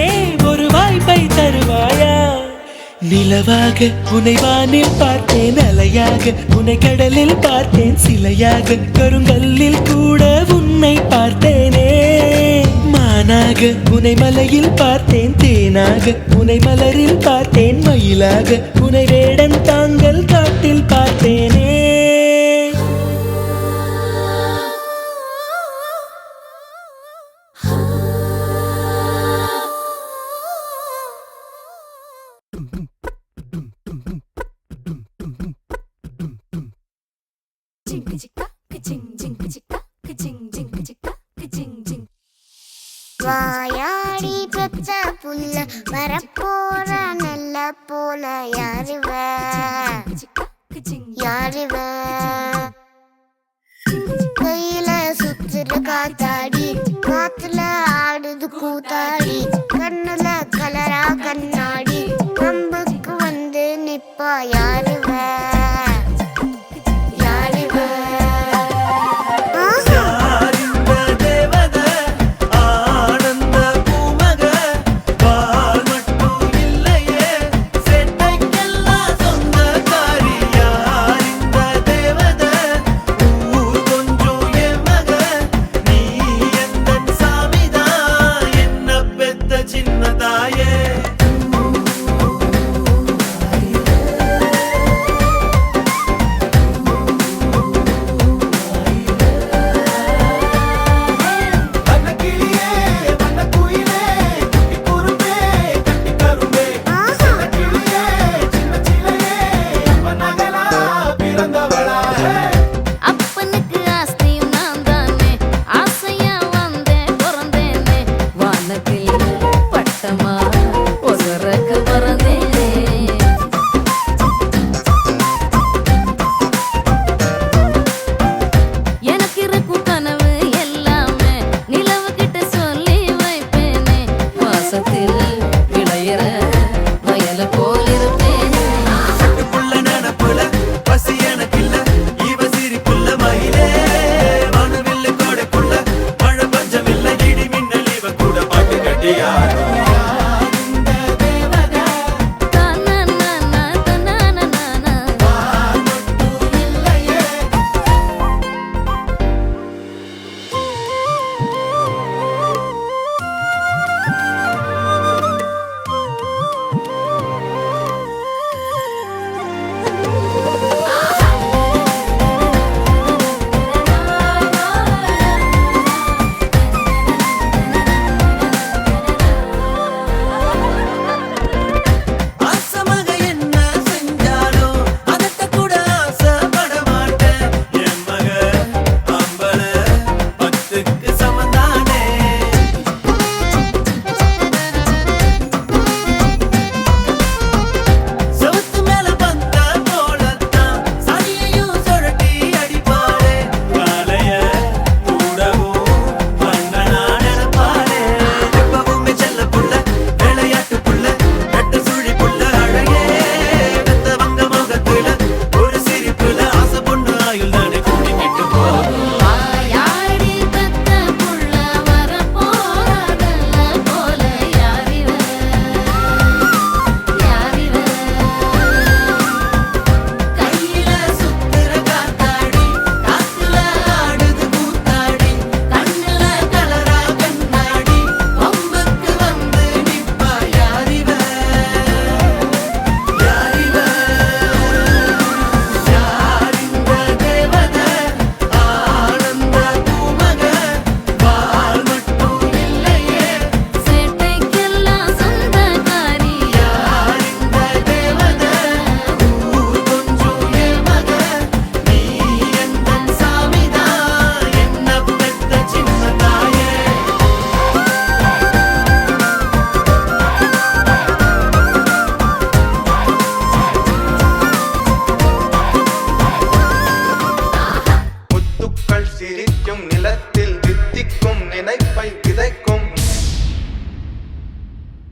ஒரு வாய்ப்பை தருவாயா? நிலவாக உன்னை வானில் பார்த்தேன், அலையாக உன்னை கடலில் பார்த்தேன், சிலையாக கருங்கல்லில் கூட உன்னை பார்த்தேனே. மானாக உன்னை மலையில் பார்த்தேன், தேனாக உன்னை மலரில் பார்த்தேன், மயிலாக உன்னை வேடன் தாங்கள் காட்டில் பார்த்தேனே. வாயாடி பெத்த புள்ள வரப்போற நல்ல போல யாருவ யாருவ கையில சுத்துற காத்தாடி காத்துல ஆடுது கூத்தாடி கண்ணுல கலரா கண்ணாடி கம்புக்கு வந்து நிப்பா யாருவ சின்னதாயே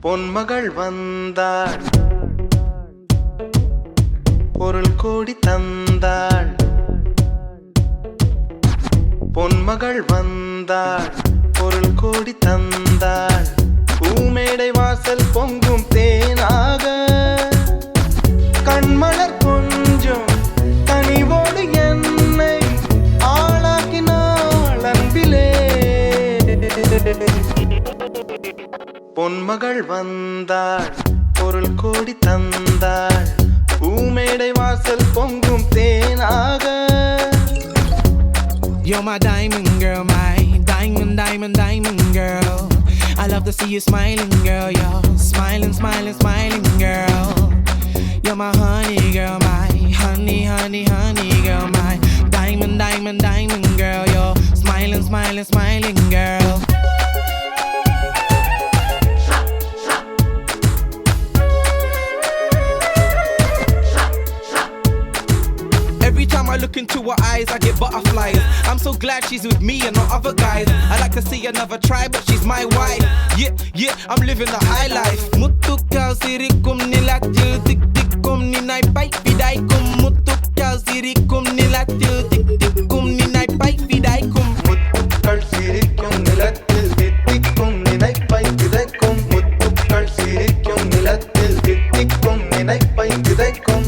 பொன்மகள் வந்தாள் பொருள் கோடி தந்தாள் பொன்மகள் வந்தாள் பொருள் கோடி தந்தாள் பூமேடை வாசல் பொங்கும் தேனாக கண்மலர் கொஞ்சம் கனிவோடு என்னை ஆளாக்கினாள் அன்பிலே பொன்மகள் வந்தாள் பொருள் கோடி தந்தாள் பூமேடை வாசல் பொங்கும் தேனாக You're my diamond girl, my diamond, diamond, diamond girl. I love to see you smiling, girl. You're smiling, smiling, smiling, girl. You're my honey girl, my honey, honey, honey girl, my diamond, diamond, diamond girl. You're smiling, smiling, smiling, girl. Every time I look into her eyes, I get butterflies. I'm so glad she's with me and not other guys. I like to see another try, but she's my wife. Yeah, yeah, I'm living the high life. Mutukal sirikum nilatil tik tikum ninai pai pidaikum. Mutukal sirikum nilatil tik tikum ninai pai pidaikum. முத்துக்கள் சிரிக்கும் நிலத்தில் தித்திக்கும் நினைப்பை விதைக்கும் முத்துக்கள் சிரிக்கும் நிலத்தில் தித்திக்கும் நினைப்பை விதைக்கும்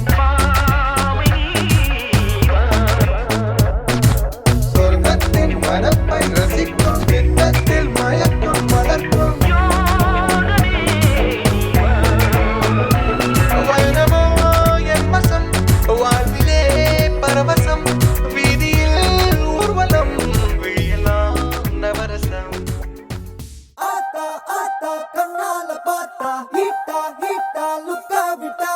சொர்க்கத்தின் மனப்பை ரசிக்கும் பின்னத்தில் மயக்கும் மலர்க்கும் வயனமோ என் வசம் வாழ்விலே பரவசம் வீதியில் ஊர்வலம் விழியலாம் நவரசம் ஆத்தா ஆத்தா கண்ணால பார்த்தா ஹீட்டா ஹீட்டா லுக்கா விட்டா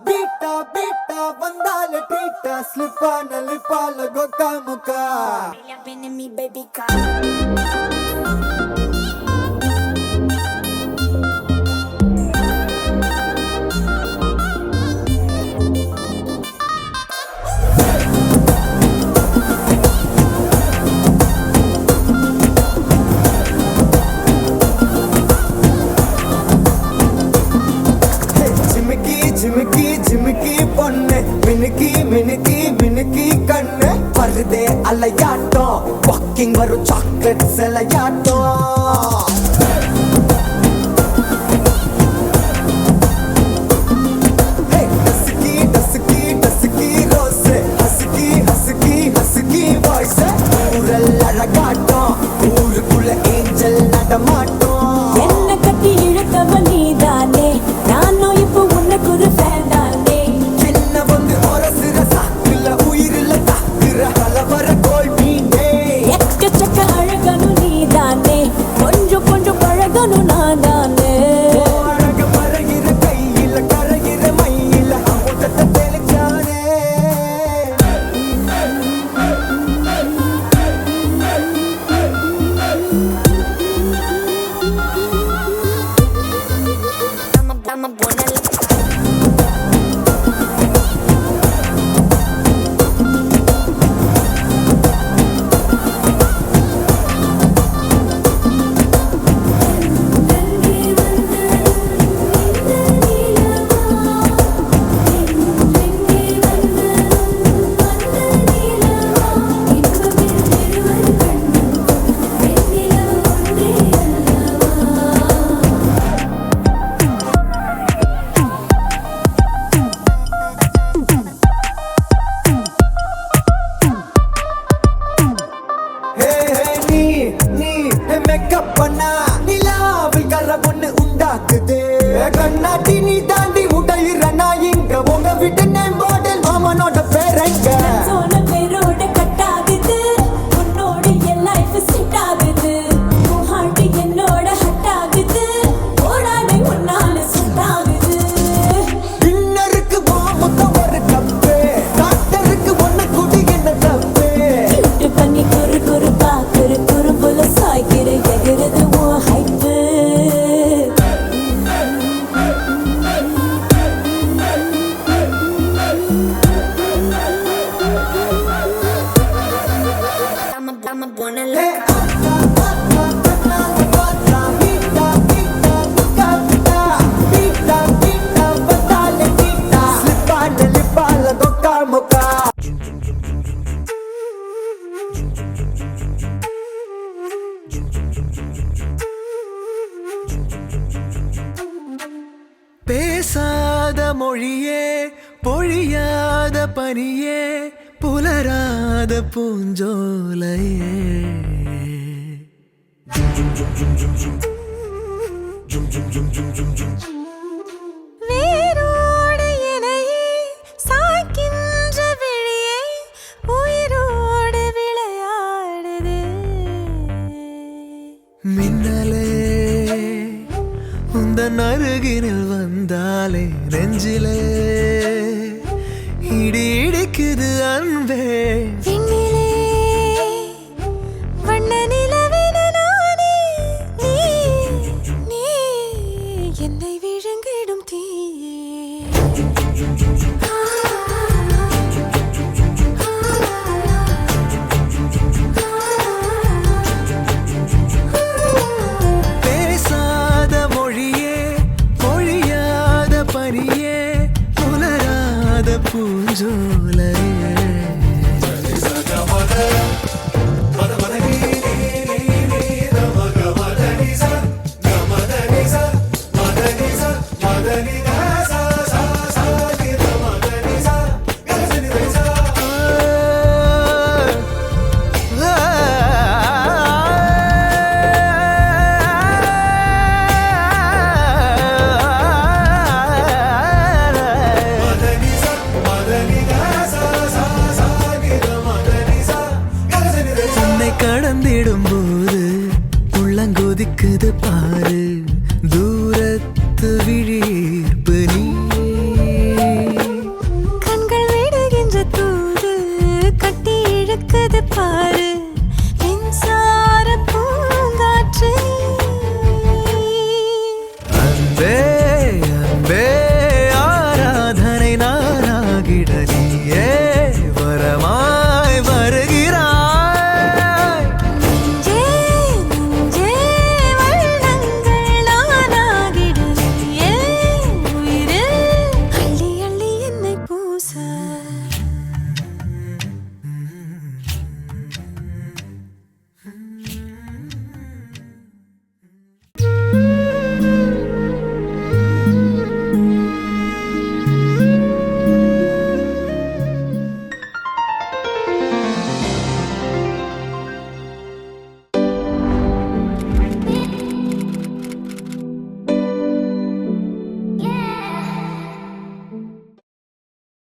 பீட்டா பீட்டா வந்தால ட்ரீட்டா ஸ்லிப்பான லிப்பால கொக்கா முக்கா ஜிமிக்கி ஜிமிக்கி ஜிமிக்கி பொண்ணு மினுக்கி மினுக்கி மினுக்கி கண்ணு வருதே அலையாட்டம் வாக்கிங் வரும் சாக்லேட் சிலையாட்டம் dusky dusky dusky rose husky husky husky voice ஊரல் அழகாட்டம் ஊருக்குள்ள ஏஞ்சல் நடமாட்டம் என்ன கட்டி இழுத்தவ நீதானே நானும் இப்போ உனக்கு ஒரு ஃபேன் தானே என்ன வந்து ஒரசுற சாக்குல உயிரில தாக்குற கலவர கோல் மீனே எக்கச்சக்க அழகனு நீதானே கொஞ்சம் மொழியே பொழியாத பனியே புலராத பூஞ்சோலையே வேரோடு இணையே சாய்க்கின்ற விழியே உயிரோடு விளையாடுது மின்னலே உந்தன் அருகினில் வந்தாலே நெஞ்சிலே இடி இடிக்குது அன்பே விண்ணிலே வண்ண நிலவென நானே நீ என்னை விழுங்கிடும் தீயே பேசாத மொழியே பொழியாத பனியே புலராத பூஞ்சோலையே உன்னை கடந்திடும் போது உள்ளங்கொதிக்குது பாரு